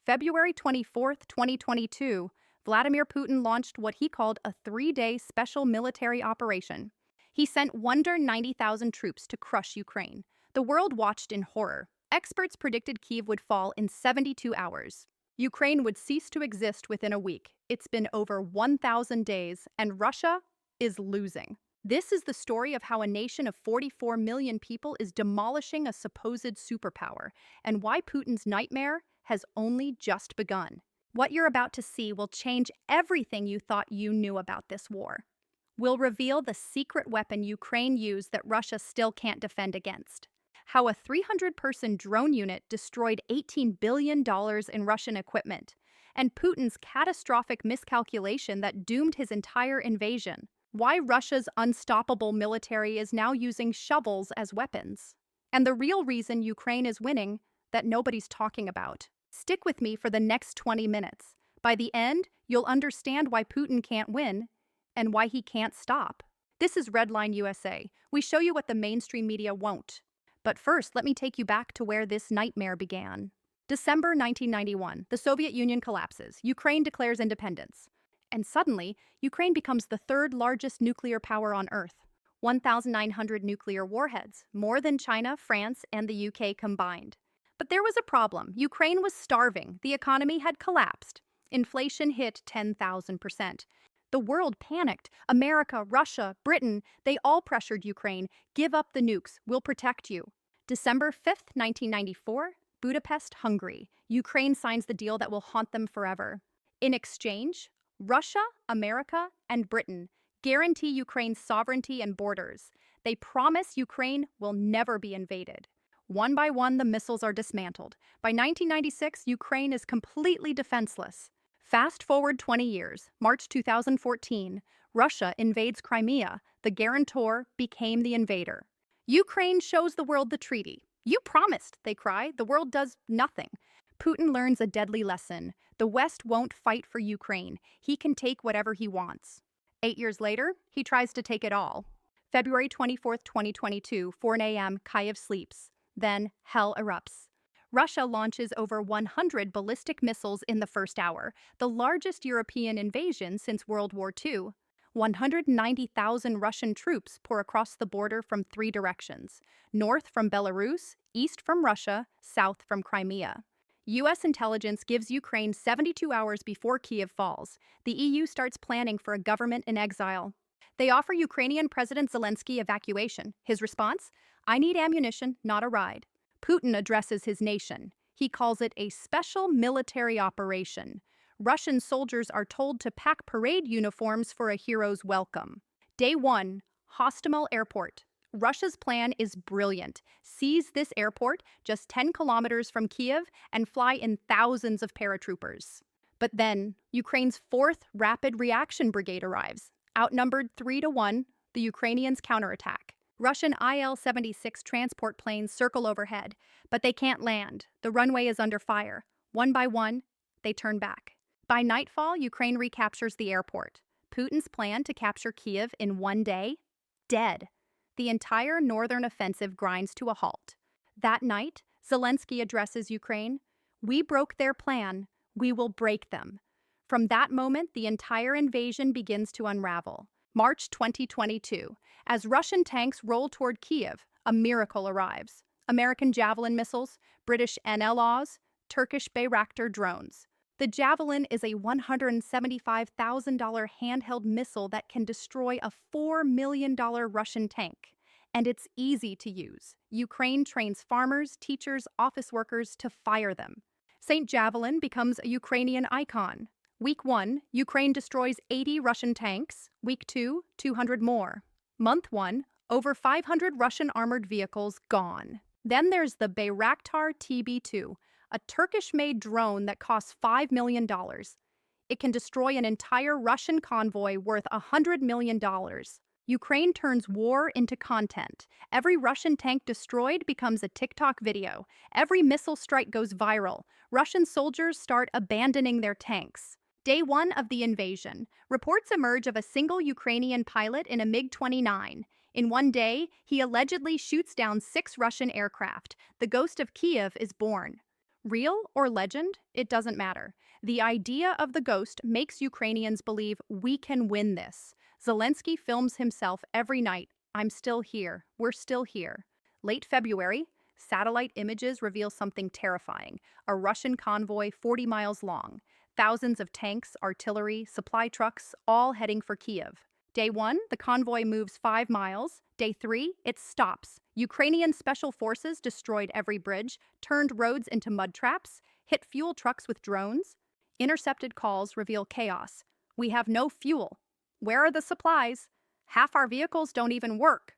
February 24, 2022, Vladimir Putin launched what he called a 3-day special military operation. He sent 190,000 troops to crush Ukraine. The world watched in horror. Experts predicted Kyiv would fall in 72 hours. Ukraine would cease to exist within a week. It's been over 1,000 days, and Russia is losing. This is the story of how a nation of 44 million people is demolishing a supposed superpower, and why Putin's nightmare has only just begun. What you're about to see will change everything you thought you knew about this war. We'll reveal the secret weapon Ukraine used that Russia still can't defend against. How a 300-person drone unit destroyed $18 billion in Russian equipment, and Putin's catastrophic miscalculation that doomed his entire invasion. Why Russia's unstoppable military is now using shovels as weapons. And the real reason Ukraine is winning that nobody's talking about. Stick with me for the next 20 minutes. By the end, you'll understand why Putin can't win and why he can't stop. This is RedLine USA. We show you what the mainstream media won't. But first, let me take you back to where this nightmare began. December 1991, the Soviet Union collapses. Ukraine declares independence. And suddenly, Ukraine becomes the third largest nuclear power on Earth. 1,900 nuclear warheads, more than China, France, and the UK combined. But there was a problem. Ukraine was starving. The economy had collapsed. Inflation hit 10,000%. The world panicked. America, Russia, Britain, they all pressured Ukraine. Give up the nukes. We'll protect you. December 5th, 1994, Budapest, Hungary. Ukraine signs the deal that will haunt them forever. In exchange, Russia, America, and Britain guarantee Ukraine's sovereignty and borders. They promise Ukraine will never be invaded. One by one, the missiles are dismantled. By 1996, Ukraine is completely defenseless. Fast forward 20 years, March 2014, Russia invades Crimea. The guarantor became the invader. Ukraine shows the world the treaty. You promised, they cry. The world does nothing. Putin learns a deadly lesson. The West won't fight for Ukraine. He can take whatever he wants. 8 years later, he tries to take it all. February 24, 2022, 4 a.m., Kyiv sleeps. Then, hell erupts. Russia launches over 100 ballistic missiles in the first hour, the largest European invasion since World War II. 190,000 Russian troops pour across the border from 3 directions: north from Belarus, east from Russia, south from Crimea. U.S. intelligence gives Ukraine 72 hours before Kyiv falls. The EU starts planning for a government in exile. They offer Ukrainian President Zelensky evacuation. His response? I need ammunition, not a ride. Putin addresses his nation. He calls it a special military operation. Russian soldiers are told to pack parade uniforms for a hero's welcome. Day 1, Hostomel Airport. Russia's plan is brilliant. Seize this airport, just 10 kilometers from Kyiv, and fly in thousands of paratroopers. But then, Ukraine's 4th Rapid Reaction Brigade arrives. Outnumbered 3-1, the Ukrainians counterattack. Russian Il-76 transport planes circle overhead, but they can't land. The runway is under fire. One by one, they turn back. By nightfall, Ukraine recaptures the airport. Putin's plan to capture Kyiv in 1 day? Dead. The entire northern offensive grinds to a halt. That night, Zelensky addresses Ukraine. We broke their plan. We will break them. From that moment, the entire invasion begins to unravel. March 2022. As Russian tanks roll toward Kyiv, a miracle arrives. American Javelin missiles, British NLAWs, Turkish Bayraktar drones. The Javelin is a $175,000 handheld missile that can destroy a $4 million Russian tank. And it's easy to use. Ukraine trains farmers, teachers, office workers to fire them. St. Javelin becomes a Ukrainian icon. Week 1, Ukraine destroys 80 Russian tanks. Week 2, 200 more. Month 1, over 500 Russian armored vehicles gone. Then there's the Bayraktar TB2, a Turkish-made drone that costs $5 million. It can destroy an entire Russian convoy worth $100 million. Ukraine turns war into content. Every Russian tank destroyed becomes a TikTok video. Every missile strike goes viral. Russian soldiers start abandoning their tanks. Day 1 of the invasion. Reports emerge of a single Ukrainian pilot in a MiG-29. In 1 day, he allegedly shoots down 6 Russian aircraft. The ghost of Kyiv is born. Real or legend, it doesn't matter. The idea of the ghost makes Ukrainians believe we can win this. Zelensky films himself every night. I'm still here. We're still here. Late February, satellite images reveal something terrifying. A Russian convoy 40 miles long. Thousands of tanks, artillery, supply trucks, all heading for Kyiv. Day 1, the convoy moves 5 miles. Day 3, it stops. Ukrainian special forces destroyed every bridge, turned roads into mud traps, hit fuel trucks with drones. Intercepted calls reveal chaos. We have no fuel. Where are the supplies? Half our vehicles don't even work.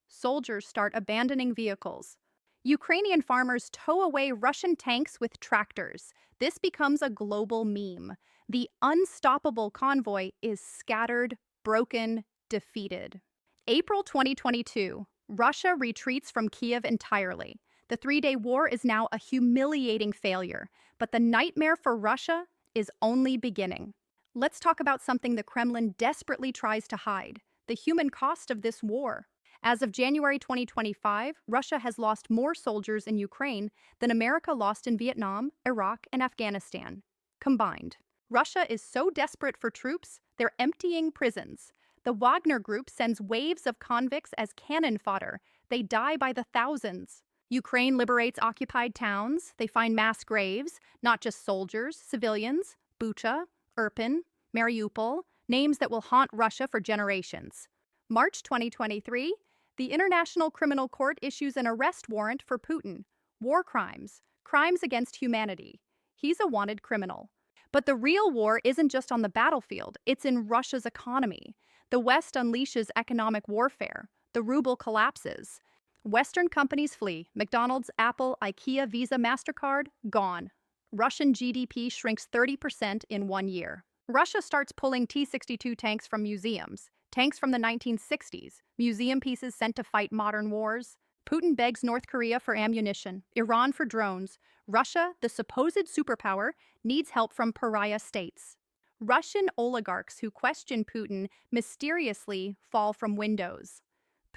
Soldiers start abandoning vehicles. Ukrainian farmers tow away Russian tanks with tractors. This becomes a global meme. The unstoppable convoy is scattered, broken, defeated. April 2022. Russia retreats from Kyiv entirely. The 3-day war is now a humiliating failure, but the nightmare for Russia is only beginning. Let's talk about something the Kremlin desperately tries to hide: the human cost of this war. As of January 2025, Russia has lost more soldiers in Ukraine than America lost in Vietnam, Iraq, and Afghanistan combined. Russia is so desperate for troops, they're emptying prisons. The Wagner Group sends waves of convicts as cannon fodder. They die by the thousands. Ukraine liberates occupied towns. They find mass graves, not just soldiers, civilians, Bucha, Irpin, Mariupol, names that will haunt Russia for generations. March 2023, the International Criminal Court issues an arrest warrant for Putin. War crimes, crimes against humanity. He's a wanted criminal. But the real war isn't just on the battlefield, it's in Russia's economy. The West unleashes economic warfare. The ruble collapses. Western companies flee. McDonald's, Apple, IKEA, Visa, MasterCard, gone. Russian GDP shrinks 30% in 1 year. Russia starts pulling T-62 tanks from museums. Tanks from the 1960s. Museum pieces sent to fight modern wars. Putin begs North Korea for ammunition. Iran for drones. Russia, the supposed superpower, needs help from pariah states. Russian oligarchs who question Putin mysteriously fall from windows.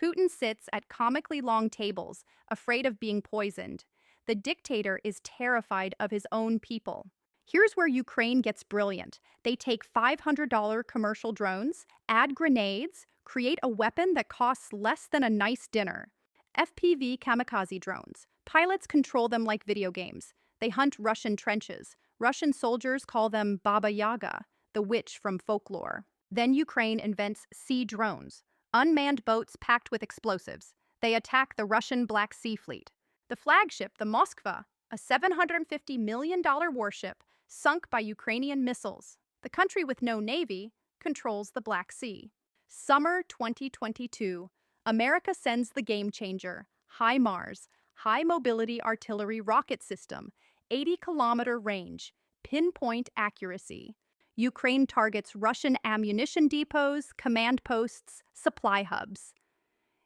Putin sits at comically long tables, afraid of being poisoned. The dictator is terrified of his own people. Here's where Ukraine gets brilliant. They take $500 commercial drones, add grenades, create a weapon that costs less than a nice dinner. FPV kamikaze drones. Pilots control them like video games. They hunt Russian trenches. Russian soldiers call them Baba Yaga, the witch from folklore. Then Ukraine invents sea drones, unmanned boats packed with explosives. They attack the Russian Black Sea Fleet. The flagship, the Moskva, a $750 million warship, sunk by Ukrainian missiles. The country with no navy controls the Black Sea. Summer 2022. America sends the game changer, HIMARS, High Mobility Artillery Rocket System, 80-kilometer range, pinpoint accuracy. Ukraine targets Russian ammunition depots, command posts, supply hubs.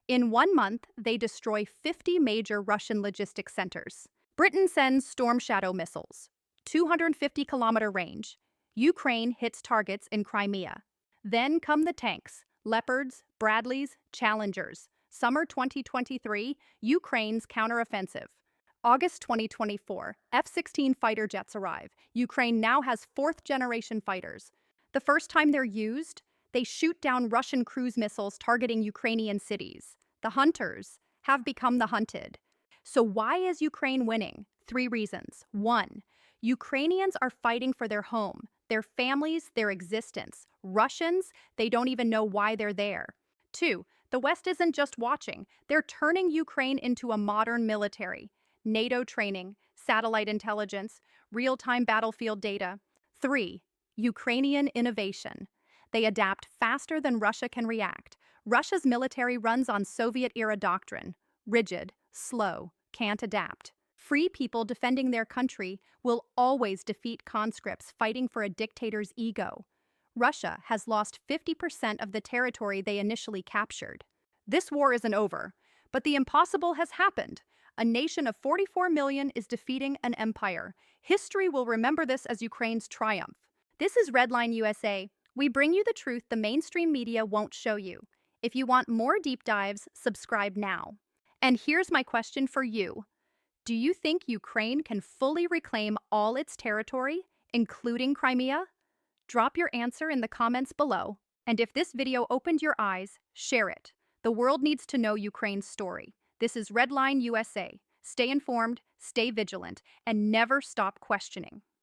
In 1 month, they destroy 50 major Russian logistics centers. Britain sends Storm Shadow missiles, 250-kilometer range. Ukraine hits targets in Crimea. Then come the tanks, Leopards, Bradleys, Challengers. Summer 2023, Ukraine's counteroffensive. August 2024, F-16 fighter jets arrive. Ukraine now has fourth-generation fighters. The first time they're used, they shoot down Russian cruise missiles targeting Ukrainian cities. The hunters have become the hunted. So why is Ukraine winning? 3 reasons. 1, Ukrainians are fighting for their home, their families, their existence. Russians, they don't even know why they're there. 2, the West isn't just watching. They're turning Ukraine into a modern military. NATO training, satellite intelligence, real-time battlefield data. 3, Ukrainian innovation. They adapt faster than Russia can react. Russia's military runs on Soviet-era doctrine. Rigid, slow, can't adapt. Free people defending their country will always defeat conscripts fighting for a dictator's ego. Russia has lost 50% of the territory they initially captured. This war isn't over, but the impossible has happened. A nation of 44 million is defeating an empire. History will remember this as Ukraine's triumph. This is RedLine USA. We bring you the truth the mainstream media won't show you. If you want more deep dives, subscribe now. And here's my question for you. Do you think Ukraine can fully reclaim all its territory, including Crimea? Drop your answer in the comments below. And if this video opened your eyes, share it. The world needs to know Ukraine's story. This is Redline USA. Stay informed, stay vigilant, and never stop questioning.